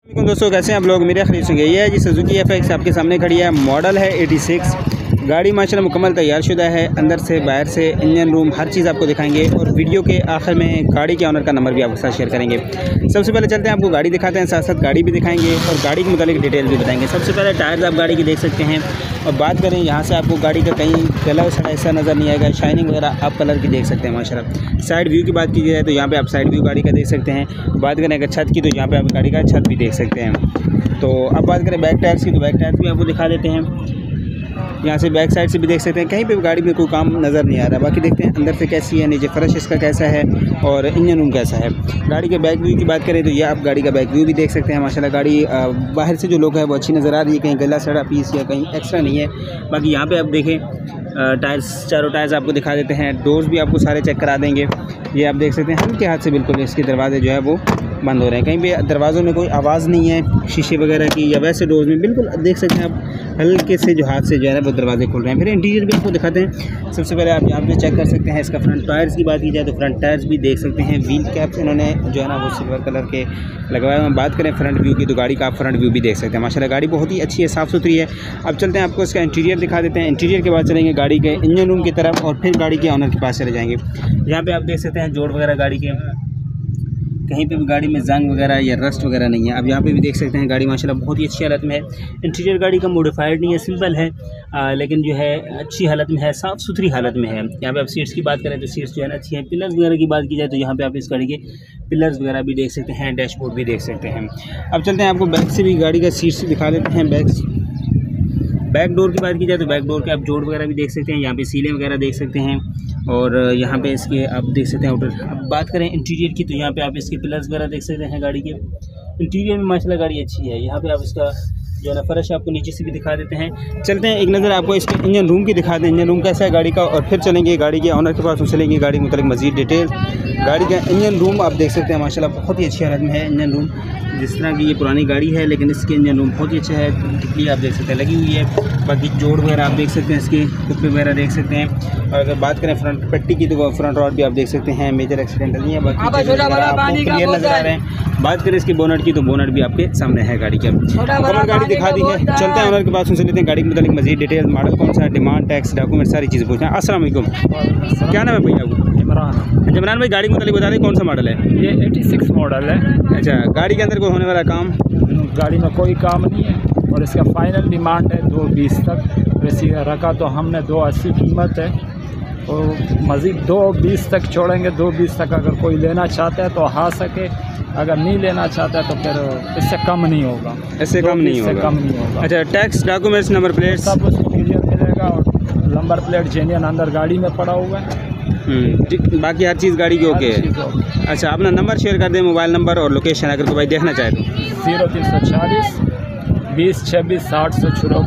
दोस्तों कैसे हैं आप लोग। मेरे खरीद से गई है जी सुजुकी FX आपके सामने खड़ी है। मॉडल है 86। गाड़ी माशाल्लाह मुकम्मल तैयारशुदा है, अंदर से बाहर से इंजन रूम हर चीज़ आपको दिखाएंगे और वीडियो के आखिर में गाड़ी के ऑनर का नंबर भी आपके साथ शेयर करेंगे। सबसे पहले चलते हैं, आपको गाड़ी दिखाते हैं, साथ साथ गाड़ी भी दिखाएंगे और गाड़ी के मुतालिक डिटेल भी बताएंगे। सबसे पहले टायर्स आप गाड़ी की देख सकते हैं और बात करें यहाँ से आपको गाड़ी का कहीं गला सड़ा ऐसा नज़र नहीं आएगा। शाइनिंग वगैरह आप कलर की देख सकते हैं माशाल्लाह। साइड व्यू की बात की जाए तो यहाँ पे आप साइड व्यू गाड़ी का देख सकते हैं। बात करें अगर छत की तो यहाँ पे आप गाड़ी का छत भी देख सकते हैं। तो अब बात करें बैक टायर्स की तो बैक टायर्स भी आपको दिखा देते हैं। यहाँ से बैक साइड से भी देख सकते हैं, कहीं पे भी गाड़ी में कोई काम नज़र नहीं आ रहा। बाकी देखते हैं अंदर से कैसी है, नीचे फर्श इसका कैसा है और इंजन रूम कैसा है। गाड़ी के बैक व्यू की बात करें तो ये आप गाड़ी का बैक व्यू भी देख सकते हैं माशाल्लाह। गाड़ी बाहर से जो लोग है वो अच्छी नज़र आ रही है, कहीं गला सड़ा पीस या कहीं एक्स्ट्रा नहीं है। बाकी यहाँ पे आप देखें टायर्स, चारों टायर्स आपको दिखा देते हैं। डोर्स भी आपको सारे चेक करा देंगे। ये आप देख सकते हैं हल्के हाथ से बिल्कुल इसके दरवाजे जो है वो बंद हो रहे हैं, कहीं पे दरवाज़ों में कोई आवाज़ नहीं है शीशे वगैरह की, या वैसे डोर्स में बिल्कुल देख सकते हैं आप हल्के से जो हाथ से जो है ना वो दरवाजे खुल रहे हैं। फिर इंटीरियर भी आपको दिखाते हैं। सबसे पहले आप यहाँ पे चेक कर सकते हैं इसका फ्रंट टायर्स की बात की जाए तो फ्रंट टायर्स भी देख सकते हैं। व्हील कैप्स इन्होंने जो है ना वो सिल्वर कलर के लगवाए हुए हैं। बात करें फ्रंट व्यू की तो गाड़ी का आप फ्रंट व्यू भी देख सकते हैं माशाल्लाह। गाड़ी बहुत ही अच्छी है, साफ़ सुथरी है। अब चलते हैं आपको इसका इंटीरियर दिखा देते हैं। इंटीरियर के बाद चलेंगे गाड़ी के इंजन रूम की तरफ और फिर गाड़ी के ऑनर के पास चले जाएंगे। यहाँ पे आप देख सकते हैं जोड़ वगैरह गाड़ी के, कहीं पे भी गाड़ी में जंग वगैरह या रस्ट वगैरह नहीं है। अब यहाँ पे भी देख सकते हैं गाड़ी माशाल्लाह बहुत ही अच्छी हालत में है। इंटीरियर गाड़ी का मॉडिफाइड नहीं है, सिंपल है, लेकिन जो है अच्छी हालत में है, साफ़ सुथरी हालत में है। यहाँ पे आप सीट्स की बात करें तो सीट्स जो है ना अच्छी हैं। पिलर्स वगैरह की बात की जाए तो यहाँ पे आप इस गाड़ी के पिलर्स वगैरह भी देख सकते हैं, डैशबोर्ड भी देख सकते हैं। अब चलते हैं आपको बैक से भी गाड़ी का सीट्स दिखा देते हैं। बैक डोर की बात की जाए तो बैक डोर के आप जोड़ वगैरह भी देख सकते हैं। यहाँ पे सीलें वगैरह देख सकते हैं और यहाँ पे इसके आप देख सकते हैं आउटर। अब बात करें इंटीरियर की तो यहाँ पे आप इसके पिलर्स वगैरह देख सकते हैं गाड़ी के। इंटीरियर में माशाल्लाह गाड़ी अच्छी है। यहाँ पे आप इसका जो है ना फर्श आपको नीचे से भी दिखा देते हैं। चलते हैं एक नज़र आपको इसके इंजन रूम की दिखा दें, इंजन रूम कैसा है गाड़ी का, और फिर चलेंगे गाड़ी के ऑनर के पास, चलेंगे गाड़ी के मुतालिक मज़ीद डिटेल। गाड़ी का इंजन रूम आप देख सकते हैं माशाल्लाह बहुत ही अच्छी हालत में है। इंजन रूम जिस तरह की ये पुरानी गाड़ी है लेकिन इसके इंजन रूम बहुत ही अच्छा है, टिकली आप देख सकते हैं लगी हुई है। बाकी जोड़ वगैरह आप देख सकते हैं, इसके कुप्पे वगैरह देख सकते हैं। और अगर बात करें फ्रंट पट्टी की तो फ्रंट रॉड भी आप देख सकते हैं, मेजर एक्सीडेंटल नहीं है। बाकी क्लियर नज़र आ रहे हैं। बात करें इसकी बोनट की तो बोनट भी आपके सामने है गाड़ी के। मुकम्मल गाड़ी दिखा दी है। चलते हैं ऑनर के पास, सुन लेते हैं गाड़ी के मुतालिक मज़ीद डिटेल, मॉडल कौन सा है, डिमांड, टैक्स, डॉक्यूमेंट, सारी चीज़ें पूछना है। अस्सलाम वालेकुम, क्या नाम है भैया आपको? इमरान भाई, गाड़ी के मुतालिक बता दें कौन सा मॉडल है? ये 86 मॉडल है। अच्छा, गाड़ी के अंदर कोई होने वाला काम? गाड़ी में कोई काम नहीं है और इसका फाइनल डिमांड है 220 तक। वैसे रखा तो हमने 280 कीमत है और मज़ीद 220 तक छोड़ेंगे। 220 तक अगर कोई लेना चाहता है तो आ सके, अगर नहीं लेना चाहता है तो फिर इससे कम नहीं होगा। इससे कम नहीं होगा। अच्छा, टैक्स, डॉक्यूमेंट्स, नंबर प्लेट सब उसको क्लियर मिलेगा और नंबर प्लेट जेन्युइन अंदर गाड़ी में पड़ा हुआ है। बाकी हर चीज़ गाड़ी की ओके है। अच्छा, अपना नंबर शेयर कर दें, मोबाइल नंबर और लोकेशन अगर कोई भाई देखना चाहे तो। 0340 20 26 60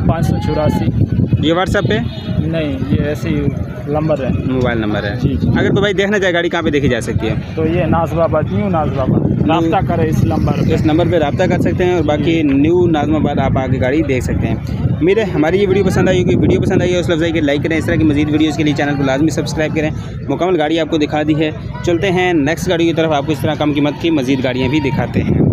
584। ये व्हाट्सएप पे नहीं, ये ऐसे ही नंबर है, मोबाइल नंबर है। जी। अगर कोई भाई देखना चाहे गाड़ी कहाँ पे देखी जा सकती है? तो ये नाज़िमाबाद, न्यू नाज़िमाबाद, रब्ता करें इस नंबर पे रब्ता कर सकते हैं और बाकी न्यू नाज़िमाबाद आप आके गाड़ी देख सकते हैं। मेरे हमारी ये वीडियो पसंद आई होगी, वीडियो पसंद आई है उस लफ्ज़ के लाइक करें। इस तरह की मज़ीद वीडियोज़ के लिए चैनल को लाजमी सब्सक्राइब करें। मुकम्मल गाड़ी आपको दिखा दी है। चलते हैं नेक्स्ट गाड़ी की तरफ, आपको इस तरह कम कीमत की मज़ीद गाड़ियाँ भी दिखाते हैं।